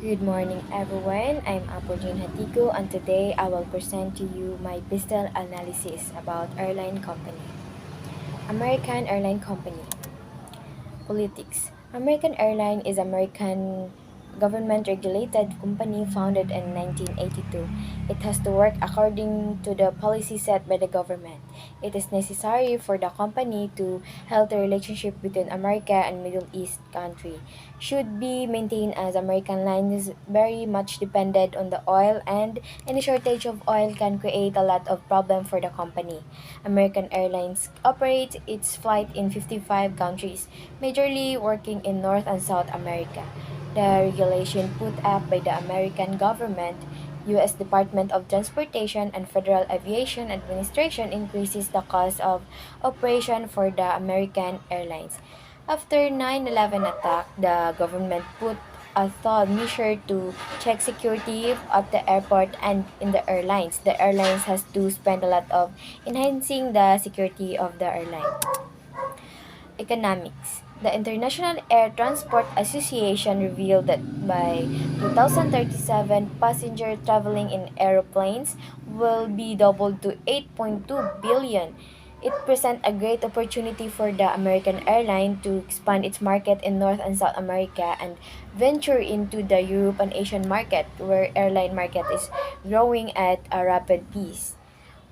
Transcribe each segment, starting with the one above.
Good morning, everyone. I'm Apogene Hatigo, and today I will present to you my pistol analysis about airline company. American Airline Company. Politics. American Airline is American government-regulated company founded in 1982. It has to work according to the policy set by the government. It is necessary for the company to healthy relationship between America and Middle East country. Should be maintained as American line is very much dependent on the oil, and any shortage of oil can create a lot of problem for the company. American Airlines operates its flight in 55 countries, majorly working in North and South America. The regulation put up by the American government, U.S. Department of Transportation and Federal Aviation Administration increases the cost of operation for the American Airlines. After 9/11 attack, the government put a thought measure to check security at the airport and in the airlines. The airlines has to spend a lot of enhancing the security of the airline. Economics. The International Air Transport Association revealed that by 2037, passenger traveling in aeroplanes will be doubled to 8.2 billion. It presents a great opportunity for the American airline to expand its market in North and South America and venture into the Europe and Asian market, where airline market is growing at a rapid pace.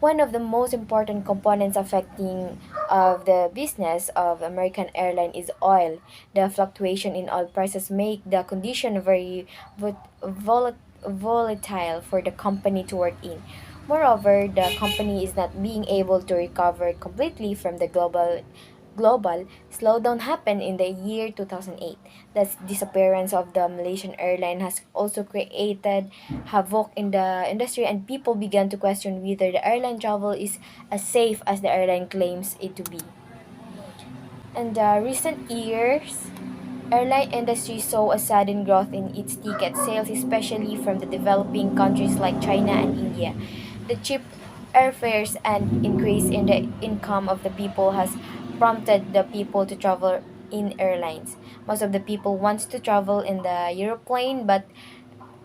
One of the most important components affecting of the business of American airline is oil. The fluctuation in oil prices make the condition very volatile for the company to work in. Moreover, the company is not being able to recover completely from the global slowdown happened in the year 2008. The disappearance of the Malaysian airline has also created havoc in the industry, and people began to question whether the airline travel is as safe as the airline claims it to be. In the recent years, airline industry saw a sudden growth in its ticket sales, especially from the developing countries like China and India. The cheap airfares and increase in the income of the people has prompted the people to travel in airlines. Most of the people wants to travel in the aeroplane, but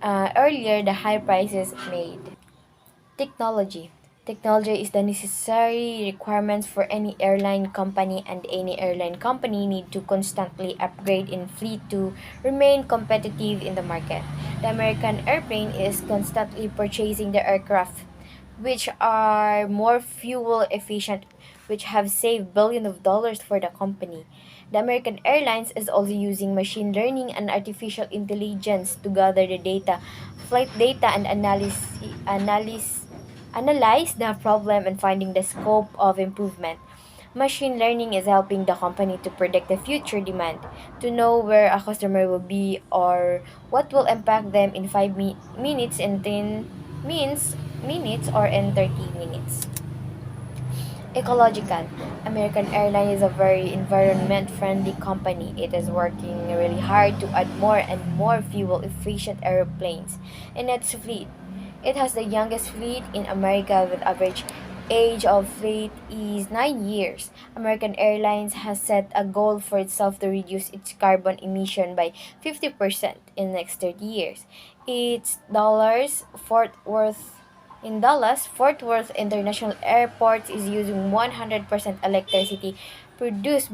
earlier the high prices made. Technology. Technology is the necessary requirements for any airline company, and any airline company need to constantly upgrade in fleet to remain competitive in the market. The American airplane is constantly purchasing the aircraft which are more fuel efficient, which have saved billions of dollars for the company. The American Airlines is also using machine learning and artificial intelligence to gather the data, flight data, and analyze the problem and finding the scope of improvement. Machine learning is helping the company to predict the future demand, to know where a customer will be or what will impact them in 5 minutes, in 10 minutes, or in 30 minutes. Ecological. American Airlines is a very environment friendly company. It is working really hard to add more and more fuel efficient airplanes in its fleet. It has the youngest fleet in America, with average age of fleet is 9 years. American Airlines has set a goal for itself to reduce its carbon emission by 50% in the next 30 years. Its Dallas Fort Worth International Airport is using 100% electricity produced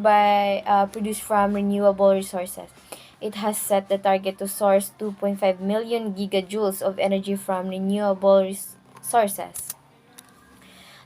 from renewable resources. It has set the target to source 2.5 million gigajoules of energy from renewable sources.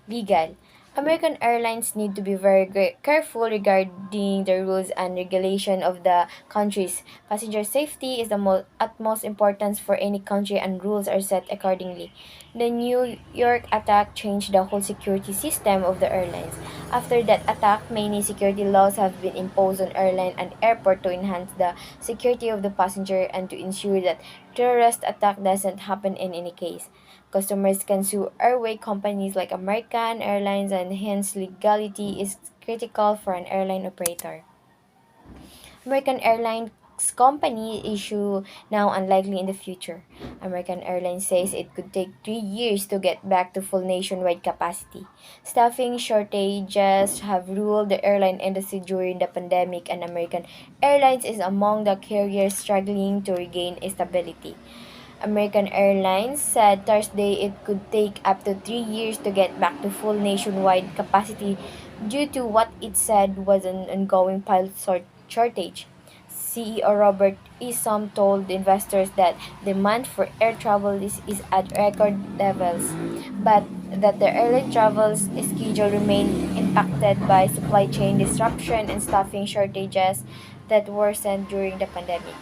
Legal. American airlines need to be very careful regarding the rules and regulation of the countries. Passenger safety is the utmost importance for any country, and rules are set accordingly. The New York attack changed the whole security system of the airlines. After that attack, many security laws have been imposed on airline and airport to enhance the security of the passenger and to ensure that terrorist attack doesn't happen in any case. Customers can sue airway companies like American Airlines, and hence legality is critical for an airline operator. American Airlines company issue now unlikely in the future. American Airlines says it could take 3 years to get back to full nationwide capacity. Staffing shortages have ruled the airline industry during the pandemic, and American Airlines is among the carriers struggling to regain stability. American Airlines said Thursday it could take up to 3 years to get back to full nationwide capacity due to what it said was an ongoing pilot shortage. CEO Robert Isom told investors that demand for air travel is at record levels, but that the airline travel's schedule remained impacted by supply chain disruption and staffing shortages that worsened during the pandemic.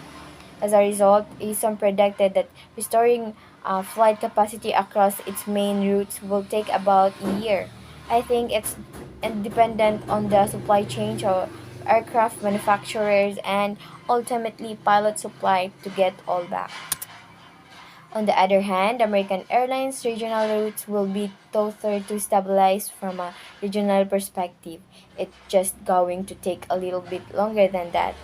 As a result, Isom predicted that restoring flight capacity across its main routes will take about a year. I think it's dependent on the supply chain of aircraft manufacturers and ultimately pilot supply to get all back. On the other hand, American Airlines regional routes will be tougher to stabilize from a regional perspective. It's just going to take a little bit longer than that.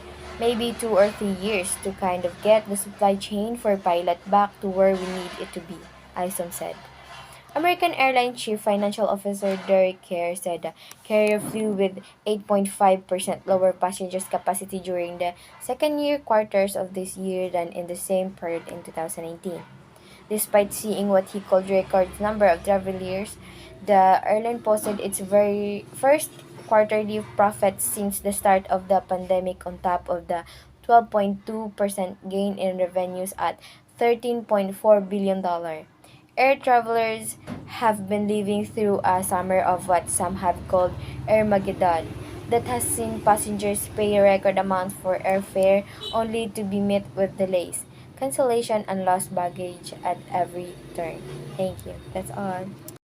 Maybe 2 or 3 years to kind of get the supply chain for pilot back to where we need it to be, Isom said. American Airlines Chief Financial Officer Derek Kerr said the carrier flew with 8.5% lower passengers capacity during the second year quarters of this year than in the same period in 2019. Despite seeing what he called record number of travelers, the airline posted its very first quarterly profit since the start of the pandemic on top of the 12.2% gain in revenues at $13.4 billion. Air travelers have been living through a summer of what some have called Armageddon that has seen passengers pay record amounts for airfare only to be met with delays, cancellation, and lost baggage at every turn. Thank you. That's all.